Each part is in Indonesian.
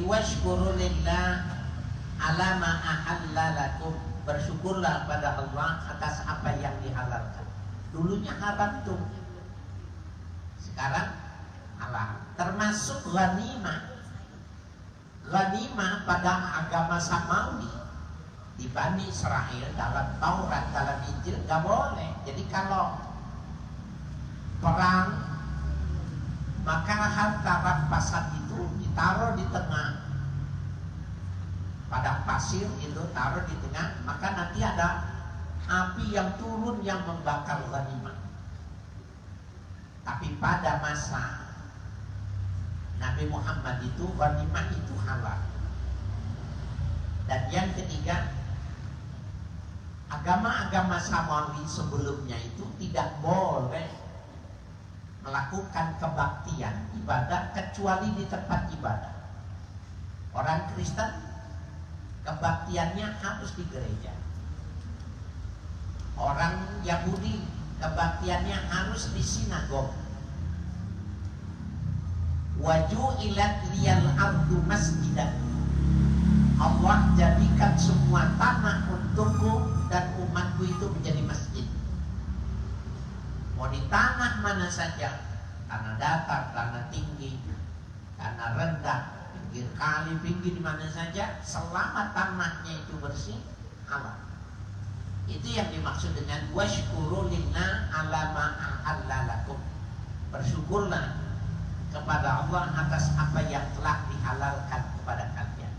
Jadi washkuru lillah ala ma ahalla lakum, bersyukurlah pada Allah atas apa yang dihalalkan. Dulunya haram tuh, sekarang halal. Termasuk ghanimah. Ghanimah pada agama Samawi di Bani Israel, dalam Taurat, dalam Injil gak boleh. Jadi kalau perang, maka harta rampasan itu ditaruh di tengah padang pasir, itu taruh di tengah, maka nanti ada api yang turun yang membakar ghanimah. Tapi pada masa Nabi Muhammad itu ghanimah itu halal. Dan yang ketiga, agama-agama Samawi sebelumnya itu tidak boleh melakukan kebaktian ibadah kecuali di tempat ibadah. Orang Kristen kebaktiannya harus di gereja. Orang Yahudi kebaktiannya harus di sinagog. Waju'ilat liyal ardu masjidan, Allah jadikan semua tanah untukku dan umatku itu menjadi masjid. Mau di tanah mana saja, tanah datar, tanah tinggi, tanah rendah, pinggir kali, pinggir di mana saja, selama tanahnya itu bersih, halal. Itu yang dimaksud dengan washkuru lillah ala ma ahalla lakum, bersyukurlah kepada Allah atas apa yang telah dihalalkan kepada kalian.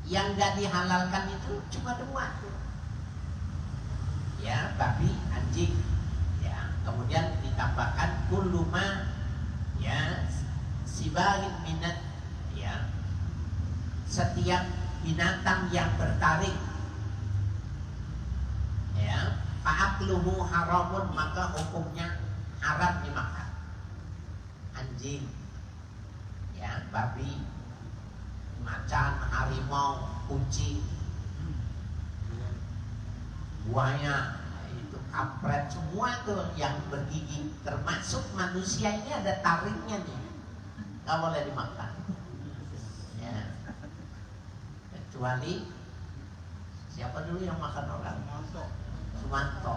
Yang gak dihalalkan itu cuma dua, ya, babi, anjing, ya. Kemudian ditambahkan kuluma, ya, sibarin minat, ya, setiap binatang yang bertaring, ya, fa'akluhu haramun, maka hukumnya haram dimakan. Anjing, ya, babi, macan, harimau, kucing, buaya, itu kampret, semua tuh yang bergigi, termasuk manusia ini ada taringnya nih, nggak boleh dimakan, ya. Kecuali siapa dulu yang makan orang? Sumanto.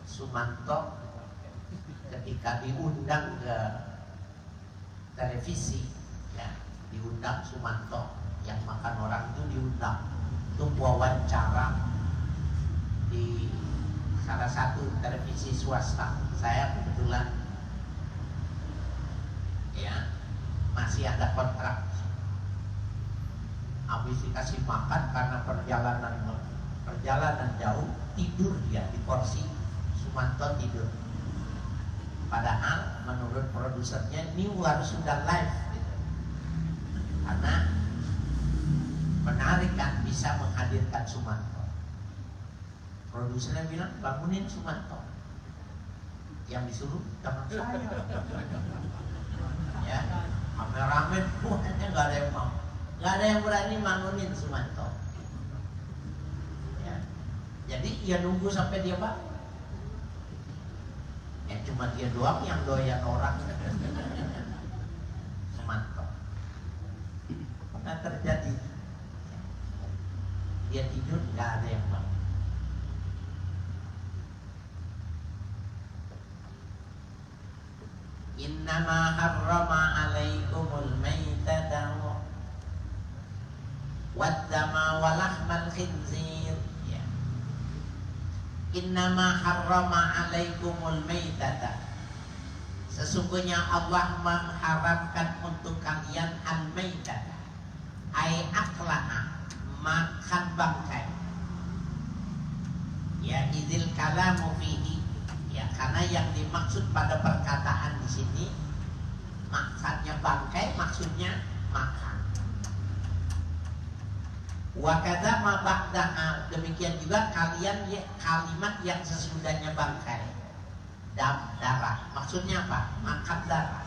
Sumanto ketika diundang ke televisi, ya, diundang Sumanto yang makan orang itu diundang untuk wawancara di salah satu televisi swasta. Saya kebetulan, ya, masih ada kontrak. Habis dikasih makan karena perjalanan jauh, tidur dia di kursi. Sumanto tidur. Padahal menurut produsernya ini harus sudah live gitu. Karena menarik kan, bisa menghadirkan Sumanto. Produsernya bilang bangunin Sumanto. Yang disuruh jangan saya. Ya, kameramen buahnya nggak ada yang mau, nggak ada yang berani bangunin Sumanto. Ya, jadi ya nunggu sampai dia bangun. Ya cuma dia doang yang doyan orang. Sumanto. Nah terjadi, dia tidur nggak ada yang bangun. Innama harrama alaikumul maitata waddama walahmal khinzir. Ya. Innama harrama alaikumul maitata, sesungguhnya Allah mengharamkan untuk kalian al-maitata, ai aklaha, makan bangkai. Ya, idzil kalamu fihi, ya, karena yang dimaksud pada perkataan di sini makannya bangkai, maksudnya makan. Wa kadza ma ba'daha, demikian juga kalian ya, kalimat yang sesudahnya bangkai, darah, maksudnya apa? Makan darah.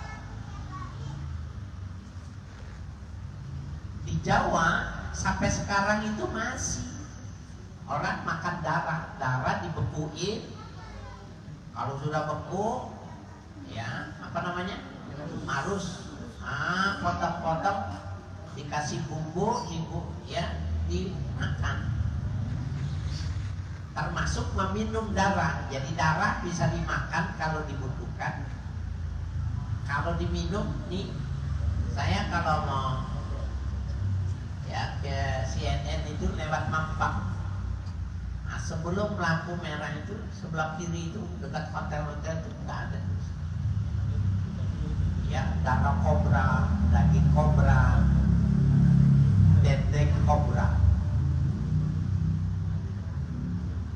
Di Jawa sampai sekarang itu masih orang makan darah, darah dibekuin. Kalau sudah beku, ya apa namanya, marus, potong-potong, dikasih bumbu, ya dimakan. Termasuk meminum darah. Jadi darah bisa dimakan kalau dibutuhkan. Kalau diminum nih, saya kalau mau ya ke CNN itu lewat Mampang. Nah, sebelum lampu merah itu sebelah kiri itu dekat hotel-hotel itu nggak ada. Ya, darah kobra, daging kobra, dendeng kobra.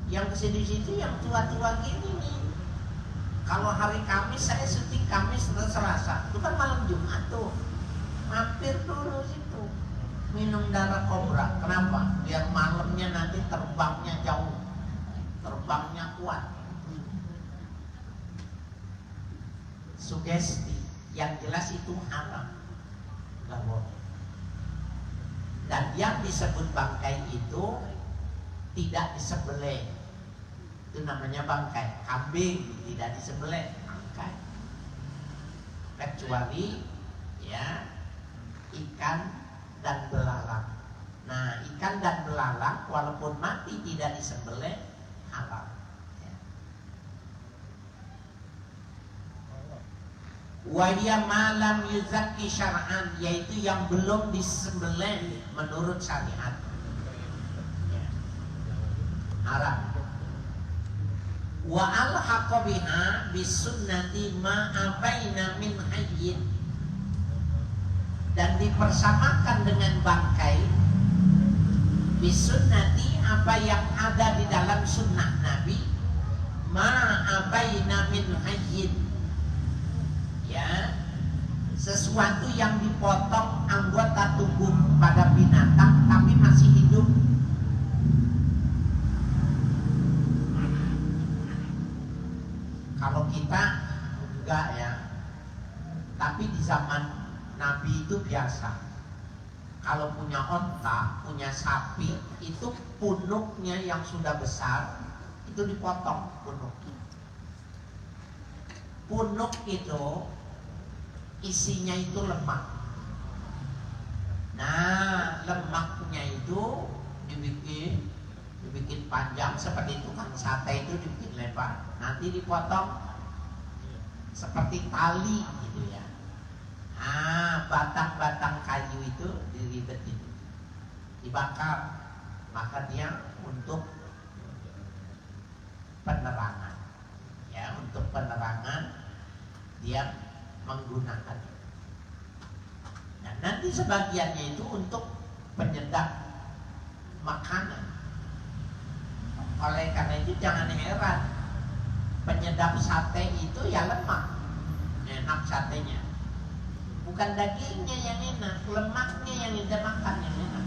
Yang kesini-sini yang tua-tua gini nih. Kalau hari Kamis saya syuting Kamis dan Selasa, itu kan malam Jumat tuh. Mampir dulu situ, minum darah kobra. Kenapa? Biar malamnya nanti terbangnya jauh, terbangnya kuat. Sugesti, yang jelas itu haram, nggak boleh. Dan yang disebut bangkai itu tidak disembelih, itu namanya bangkai. Kambing tidak disembelih, bangkai. Kecuali ya ikan dan belalang. Nah, ikan dan belalang walaupun mati tidak disembelih, halal. Ya. Wahia malam yuzaki syar'an, yaitu yang belum disembelih menurut syariat. Ya. Haram. Wa alhaqa biha bisunnati ma abaina min hayyin, dan dipersamakan dengan bangkai bisunnati, apa yang ada di dalam sunnah Nabi, ma abaina min hayyin, ya, sesuatu yang dipotong anggota tubuh pada binatang tapi masih hidup. Kalau kita enggak ya, tapi di zaman Nabi itu biasa. Kalau punya onta, punya sapi, itu punuknya yang sudah besar itu dipotong punuk. Punuk itu isinya itu lemak. Nah, lemaknya itu dibikin panjang seperti itu kan, sate itu dibikin lebar, nanti dipotong seperti tali gitu ya. Batang-batang kayu itu diribetin, dibakar, maka dia untuk penerangan, ya, untuk penerangan dia menggunakan. Nah, nanti sebagiannya itu untuk penyedap makanan. Oleh karena itu jangan heran, penyedap sate itu ya lemak, enak satenya. Bukan dagingnya yang enak, lemaknya yang kita makan yang enak.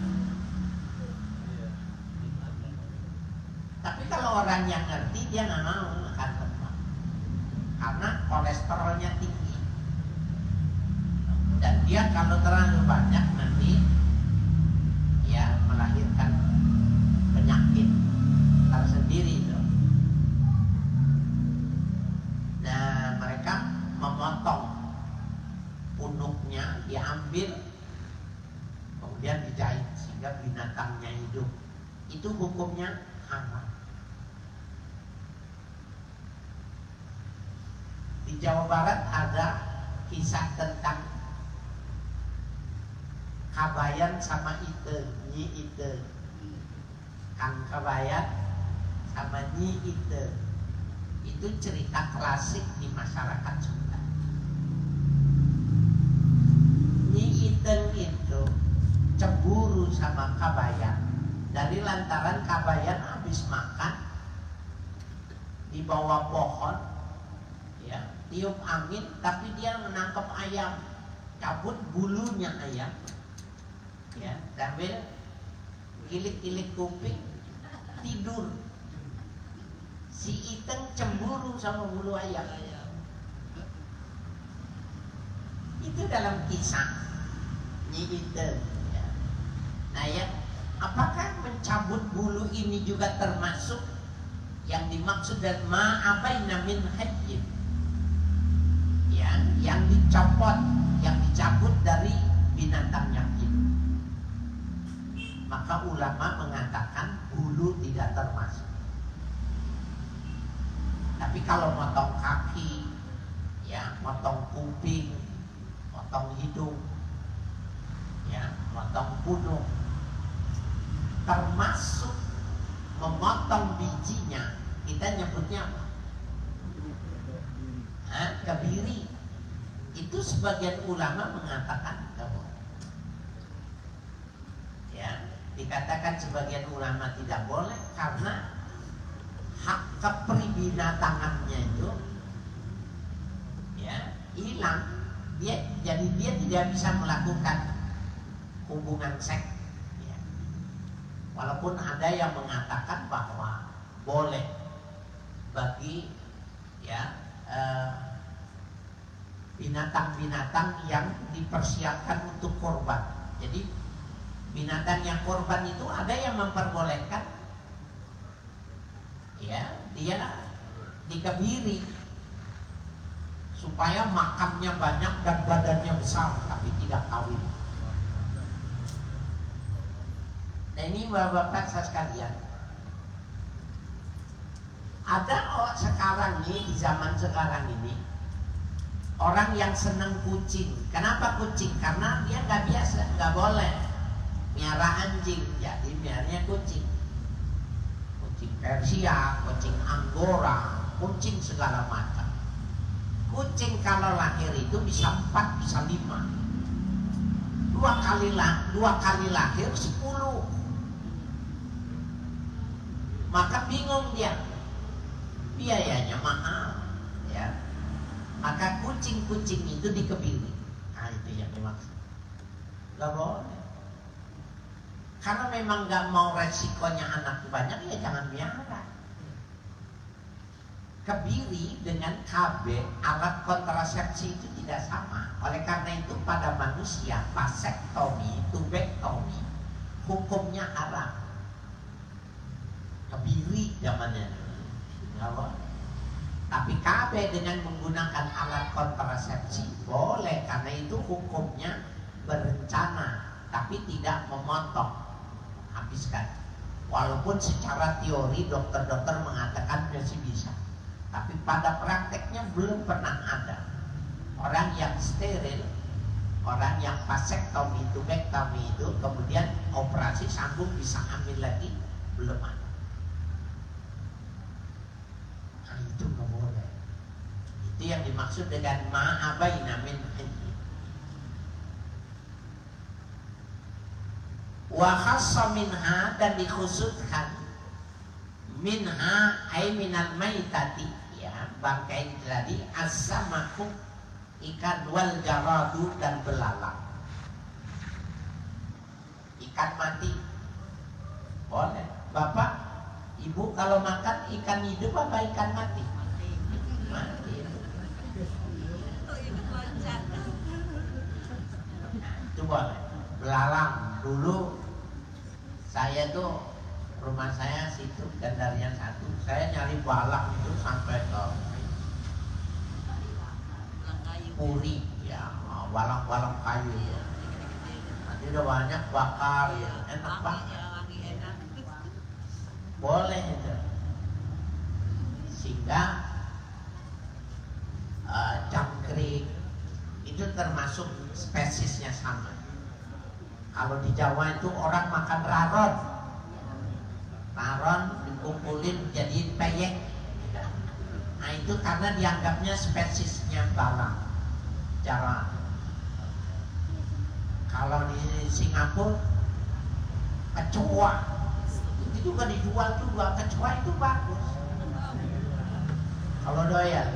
Tapi kalau orang yang ngerti, dia nggak mau makan lemak karena kolesterolnya tinggi, dan dia kalau terlalu banyak nanti ya melahirkan penyakit tersendiri itu. Nah, mereka memotong punuknya, diambil, kemudian dijahit sehingga binatangnya hidup. Itu hukumnya haram. Di Jawa Barat ada kisah tentang Kabayan sama Ite, Nyi Ite. Kang Kabayan sama Nyi Ite. Itu cerita klasik di masyarakat Sunda. Nyi Ite itu cemburu sama Kabayan dari lantaran Kabayan habis makan di bawah pohon, ya, tiup angin, tapi dia menangkap ayam, cabut bulunya ayam, ya, sambil gilik-gilik kuping, tidur. Si Iteng cemburu sama bulu ayam. Itu dalam kisah Nyi Iteng, ya. Nah, ya, apakah mencabut bulu ini juga termasuk yang dimaksud dan ma'abaina min hajjin? yang dicopot, yang dicabut dari binatang yang hidup. Maka ulama mengatakan bulu tidak termasuk. Tapi kalau motong kaki, ya, motong kuping, motong hidung, ya, motong punuk, termasuk memotong bijinya, kita nyebutnya apa? Kebiri. Itu sebagian ulama mengatakan enggak boleh. Ya, dikatakan sebagian ulama tidak boleh karena hak kepribinatangannya itu ya hilang. Jadi dia tidak bisa melakukan hubungan seks. Ya. Walaupun ada yang mengatakan bahwa boleh bagi ya binatang-binatang yang dipersiapkan untuk korban. Jadi binatang yang korban itu ada yang memperbolehkan ya dia dikebiri supaya makannya banyak dan badannya besar tapi tidak kawin. Nah ini bapak-bapak sekalian, ada sekarang ini, di zaman sekarang ini, orang yang senang kucing. Kenapa kucing? Karena dia nggak biasa, nggak boleh miara anjing, jadi miaranya kucing. Kucing Persia, kucing Anggora, kucing segala macam. Kucing kalau lahir itu bisa 4, bisa 5. Dua kali lahir 10. Maka bingung dia, biayanya mahal, ya. Maka kucing-kucing itu dikebiri. Nah itu yang dimaksud. Gak boleh. Karena memang gak mau resikonya anak banyak, ya jangan biarkan. Kebiri dengan KB, alat kontrasepsi itu tidak sama. Oleh karena itu pada manusia vasektomi, tubektomi, hukumnya haram. Kebiri zamannya, nggak boleh. Tapi KB dengan menggunakan alat kontrasepsi boleh, karena itu hukumnya berencana, tapi tidak memotong, habiskan. Walaupun secara teori dokter-dokter mengatakan masih bisa, tapi pada prakteknya belum pernah ada orang yang steril, orang yang vasektomi, tubektomi itu kemudian operasi sambung bisa hamil lagi, belum ada. Nah itu nggak boleh. Itu yang dimaksud dengan ma'abaina min hayy. Wa khassa minha, dan dikhususkan minha ay minal maitati, ya, bangkai tadi, as-samaku, ikan, wal jaradu, dan belalang. Ikan mati boleh. Bapak, ibu kalau makan ikan hidup apa ikan mati? Mati. Itu boleh. Belalang, dulu saya tuh, rumah saya situ Gandaria 1, saya nyari balak itu sampai ke Puri, ya, balak-balak kayu ya. Nanti udah banyak bakar ya, enak banget. Boleh itu. Sehingga jangkrik itu termasuk spesiesnya sama. Kalau di Jawa itu orang makan raron. Raron dikumpulin jadi peyek. Nah itu karena dianggapnya spesiesnya balalang. Cara kalau di Singapura kecoa itu juga dijual juga. Kecoa itu bagus kalau doyan.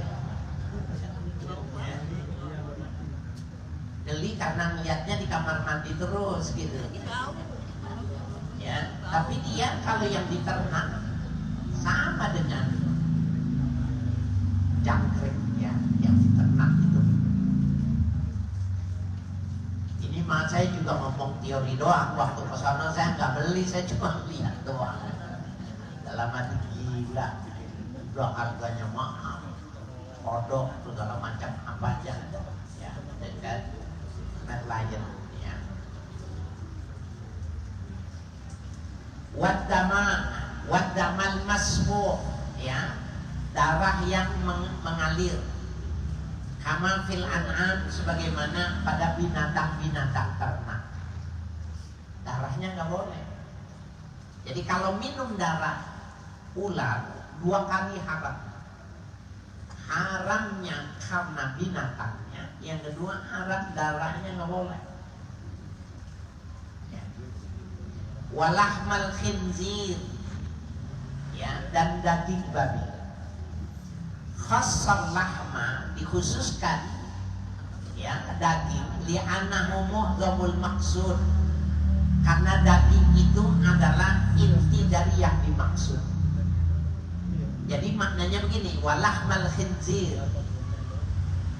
Geli karena ngeliatnya di kamar mandi terus gitu ya. Tapi dia kalau yang diternak sama dengan jangkrik ya, yang diternak itu. Ini mah saya juga ngomong teori doang. Waktu ke sana saya nggak beli, saya cuma lihat doang. Dalam hati gila, udah harganya mahal, kodok segala macam apa aja. lain ya. Wadamal masfu ya, darah yang mengalir. Kama fil an'am, sebagaimana pada binatang-binatang ternak. Darahnya nggak boleh. Jadi kalau minum darah ular 2 kali haram. Haramnya karena binatangnya, yang kedua haram darahnya nggak boleh. Ya. Walahmal khinzir ya, dan daging babi. Khassal lahma, dikhususkan ya daging, li'annahu mu'dhamul maksud, karena daging itu adalah inti dari yang dimaksud. Jadi maknanya begini, walahmal khinzir,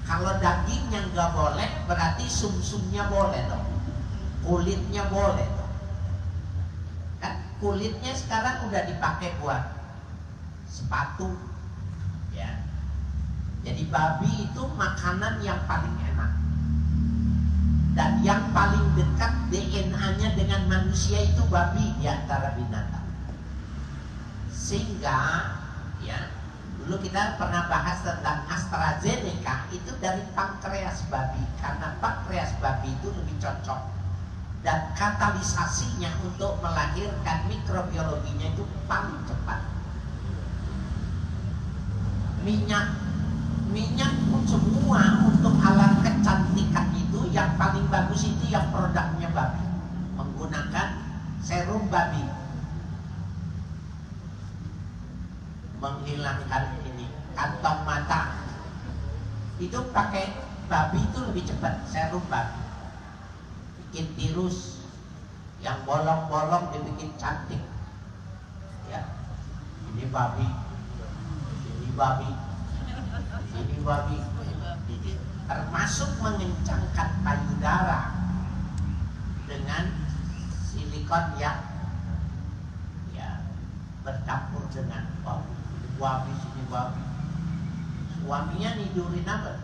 kalau dagingnya nggak boleh berarti sumsumnya boleh dong, kulitnya boleh dong. Kan kulitnya sekarang udah dipakai buat sepatu ya. Jadi babi itu makanan yang paling enak dan yang paling dekat DNA-nya dengan manusia itu babi di antara binatang. Sehingga ya, dulu kita pernah bahas tentang AstraZeneca itu dari pankreas babi, karena pankreas babi itu lebih cocok dan katalisasinya untuk melahirkan mikrobiologinya itu paling cepat. Minyak pun semua untuk alat kecantikan itu yang paling bagus itu yang produknya babi, menggunakan serum babi, menghilangkan ini kantong mata itu pakai babi itu lebih cepat, serum babi. Bikin tirus yang bolong-bolong dibikin cantik ya, ini babi, ini babi, ini babi, termasuk mengencangkan payudara dengan silikon yang ya bercampur dengan babi, sini babi. Suaminya nidurin apa?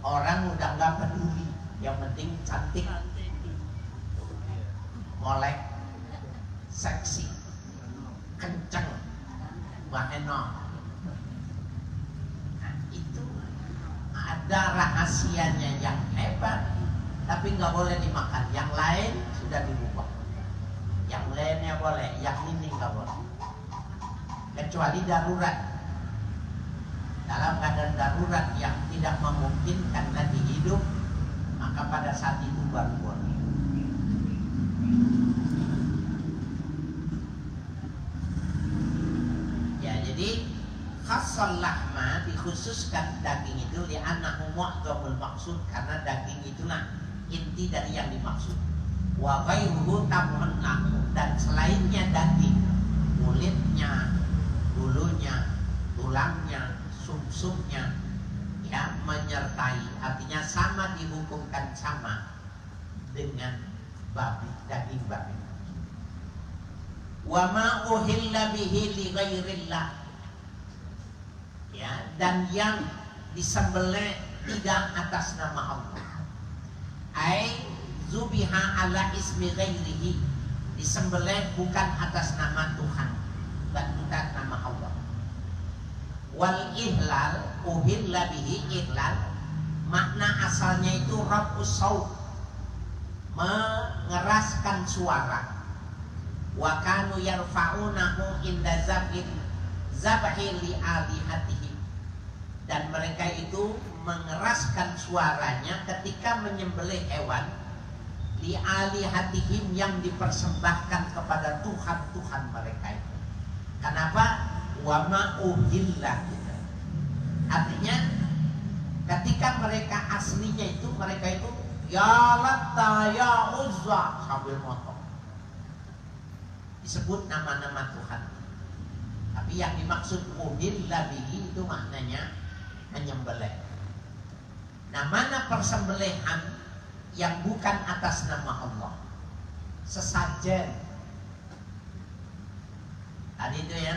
Orang udah nggak peduli, yang penting cantik, molek, seksi, kenceng, bahenol. Nah, itu ada rahasianya yang hebat, tapi nggak boleh dimakan. Yang lain sudah dirubah. Yang lainnya boleh, yang ini nggak boleh. Kecuali darurat. Dalam keadaan darurat yang tidak memungkinkan lagi hidup, maka pada saat itu baru boleh. Ya, jadi khassal lahma, dikhususkan daging itu li'annahu mu'dhamul maksud, karena daging itulah inti dari yang dimaksud. Wa ghairuhu tamun lahu, dan selainnya daging, kulitnya, bulunya, tulangnya, sumsumnya ya menyertai, artinya sama, dihukumkan sama dengan babi, daging babi. Wa ma uhilla bihi li ghairillah ya, dan yang disembelih tidak atas nama Allah. Ai zubiha ala ismi ghairihi, disembelih bukan atas nama Tuhan, bukan nama Allah. Wal ihlal, uhilla bihi, ihlal makna asalnya itu raf'us saut, mengeraskan suara. Wa kanu yarfa'unahu inda zabhi li alihatihim, dan mereka itu mengeraskan suaranya ketika menyembelih hewan li alihatihim, yang dipersembahkan kepada Tuhan-Tuhan mereka itu. Kenapa? Wa ma uhilla, artinya ketika mereka aslinya itu, mereka itu ya Latta ya Uzza sambil motong, disebut nama-nama Tuhan. Tapi yang dimaksud uhilla bihi itu maknanya menyembelih. Nah, mana persembelihan yang bukan atas nama Allah? Sesajen tadi itu ya,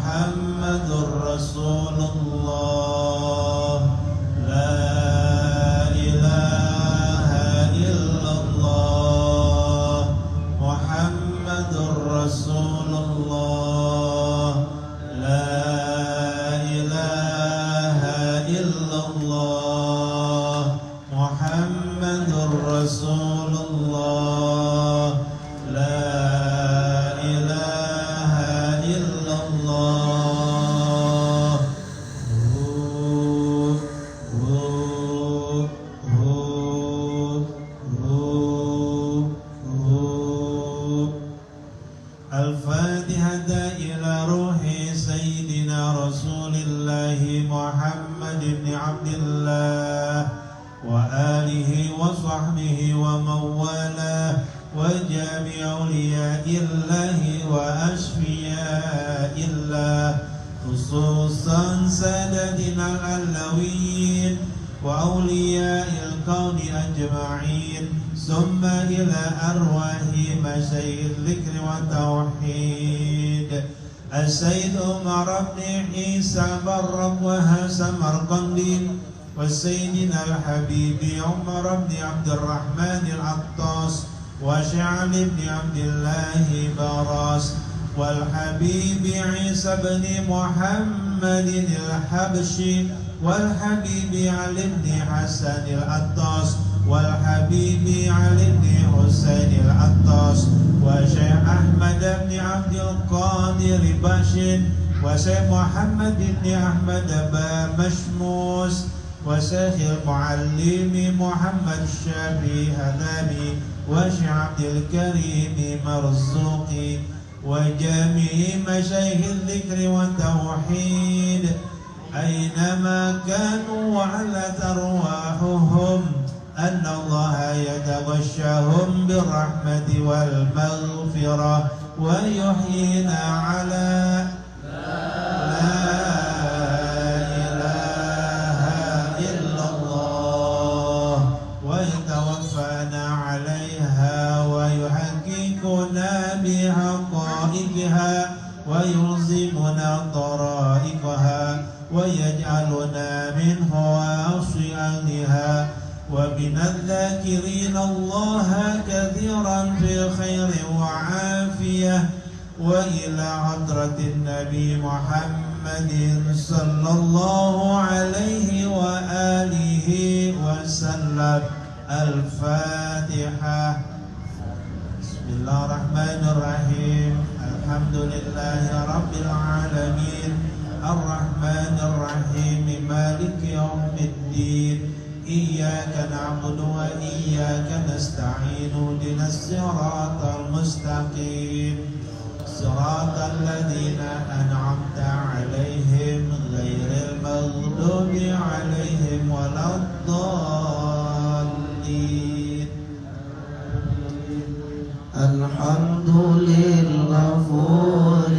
رسول الله لا إله إلا الله محمد رسول الله لا إله إلا الله محمد رسول الله لا إله إلا الله الفاتحة إلى روح سيدنا رسول الله محمد بن عبد الله وآله وصحبه ومن والاه وجميع أولياء الله وأشفياء الله خصوصا سادتنا العلويين وأولياء الكون أجمعين ثم إلى أرواح مشايخ الذكر والتوحيد السيد عمر بن عيسى برق وسمرقندي وسيدنا الحبيب عمر بن عبد الرحمن العطاس وشعب بن عبد الله براس والحبيب عيسى بن محمد الحبشي والحبيب علي بن حسن العطاس والحبيب علي بن حسين العطاس وشيخ أحمد بن عبد القادر باشن وشيخ محمد بن أحمد مشموس وشيخ المعلم محمد الشافعي هذامي وشيخ عبد الكريم مرزوقي وجميع مشايخ الذكر والتوحيد أينما كانوا وعلت أرواحهم أن الله يتغشاهم بالرحمة والمغفرة ويحيينا على لا إله إلا الله ويتوفانا عليها ويحققنا بحقائقها ويلزمنا طرائقها ويجعلنا من خواص أهلها ومن الذاكرين الله كثيرا في خير وعافية وإلى حضرة النبي محمد صلى الله عليه وآله وسلم الفاتحة. بسم الله الرحمن الرحيم الحمد لله رب العالمين الرحمن الرحيم مالك يوم الدين إياك نعبد وإياك نستعين اهدنا الصراط المستقيم صراط الذين أنعمت عليهم غير المغضوب عليهم ولا الضالين. الحمد للغفور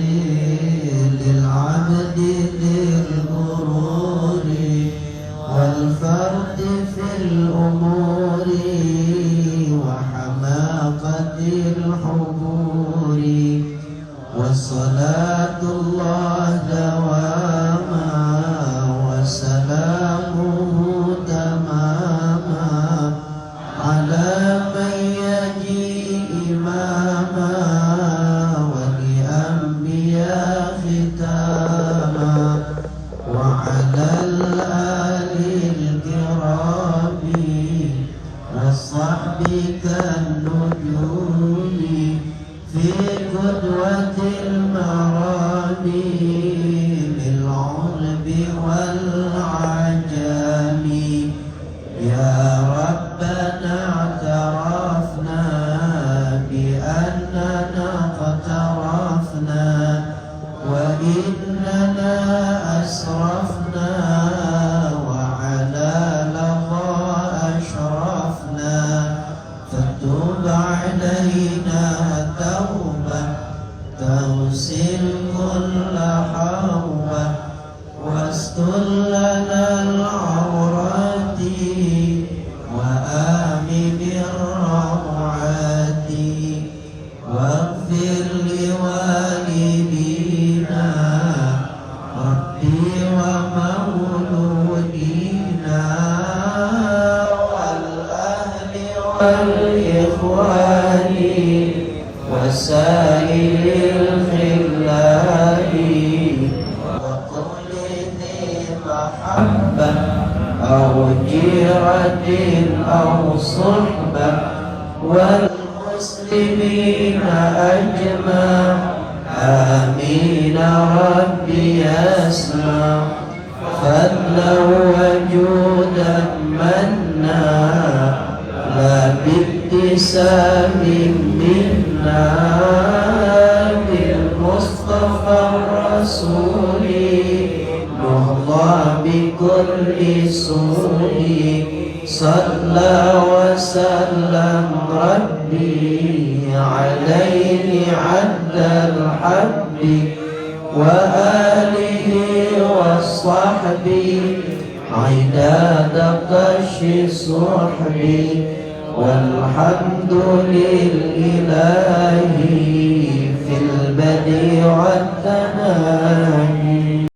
للعبد للغرور والفرد في الأمور وحماقة الحضور والصلاة الله دواما وسلامه تماما على من يجي إماما ولأنبياء ختاما وعلى الآل الكرام والصحب كالنجوم في قدوة المرام للعرب والعجام يا ربنا اعترفنا بأننا اقترفنا وإننا أسرفنا وعلى لظى أشرفنا فتوب علينا توبة تغسل كل حوبة واستر لنا العورات وآمن الروعات واغفر لوالدينا ومولودينا والأهل والإخوان وسائر الخلان وكل ذي محبة أو جيرة أو صحبة والمسلمين أجمع آمين ربي أسمع فضلا وجودا منا لا بابتسام منا بالمصطفى الرسول نهضى بكل سوء صلى وسلم ربي عليه عد الحب وآله والصحب عداد قش الصحب والحمد للإله